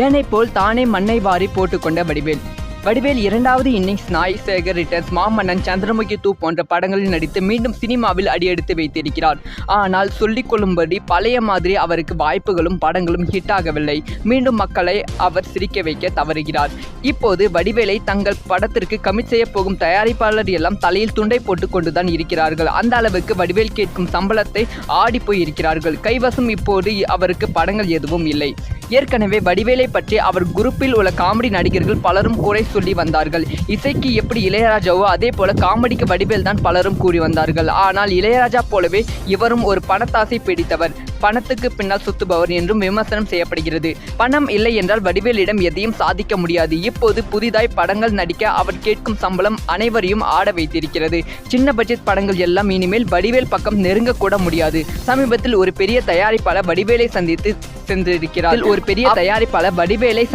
ஏனைப் போல் தானே மண்ணை வாரி போட்டுக்கொண்ட வடிவேல். வடிவேல் இரண்டாவது இன்னிங்ஸ் நாய் சேகர் ரிட்டர்ன்ஸ், மாமன்னன், சந்திரமுகி 2 போன்ற படங்களில் நடித்து மீண்டும் சினிமாவில் அடியெடுத்து வைத்திருக்கிறார். ஆனால் சொல்லிக் கொள்ளும்படி பழைய மாதிரி அவருக்கு வாய்ப்புகளும் படங்களும் ஹிட் ஆகவில்லை. மீண்டும் மக்களை அவர் சிரிக்க வைக்க தவறுகிறார். இப்போது வடிவேலை தங்கள் படத்திற்கு கமிட் செய்ய போகும் தயாரிப்பாளர் எல்லாம் தலையில் துண்டை போட்டுக் கொண்டுதான் இருக்கிறார்கள். அந்த அளவுக்கு வடிவேல் கேட்கும் சம்பளத்தை ஆடி போய் இருக்கிறார்கள். கைவசம் இப்போது அவருக்கு படங்கள் எதுவும் இல்லை. ஏற்கனவே வடிவேலை பற்றி அவர் குரூப்பில் உள்ள காமெடி நடிகர்கள் பலரும் குறை சொல்லி வந்தார்கள். இசைக்கு எப்படி இளையராஜாவோ அதே போல காமெடிக்கு வடிவேல் தான் பலரும் கூறி வந்தார்கள். ஆனால் இளையராஜா போலவே இவரும் ஒரு பணத்தாசை பிடித்தவர், பணத்துக்கு பின்னால் சுத்துபவர் என்றும் விமர்சனம் செய்யப்படுகிறது. பணம் இல்லை என்றால் வடிவேலிடம் எதையும் சாதிக்க முடியாது. இப்போது புதிதாய் படங்கள் நடிக்க அவர் கேட்கும் சம்பளம் அனைவரையும் ஆட வைத்திருக்கிறது. சின்ன பட்ஜெட் படங்கள் எல்லாம் இனிமேல் வடிவேல் பக்கம் நெருங்க கூட முடியாது. சமீபத்தில் ஒரு பெரிய தயாரிப்பாளர் வடிவேலை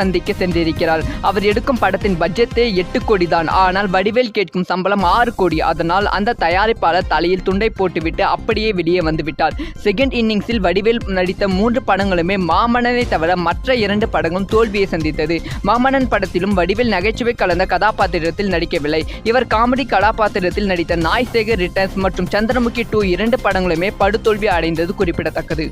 சந்திக்க சென்றிருக்கிறார். அவர் எடுக்கும் படத்தின் பட்ஜெட்டே 8 கோடி தான். ஆனால் வடிவேல் கேட்கும் சம்பளம் 6 கோடி. அதனால் அந்த தயாரிப்பாளர் தலையில் துண்டை போட்டுவிட்டு அப்படியே வெளியே வந்துவிட்டார். செகண்ட் இன்னிங்ஸில் வடிவேல் நடித்த 3 படங்களுமே மாமன்னனை தவிர மற்ற 2 படங்களும் தோல்வியை சந்தித்தது. மாமன்னன் படத்திலும் வடிவேல் நகைச்சுவை கலந்த கதாபாத்திரத்தில் நடிக்கவில்லை. இவர் காமெடி கதாபாத்திரத்தில் நடித்த நாய் சேகர் ரிட்டர்ன்ஸ் மற்றும் சந்திரமுகி 2 படங்களுமே படுதோல்வி அடைந்தது குறிப்பிடத்தக்கது.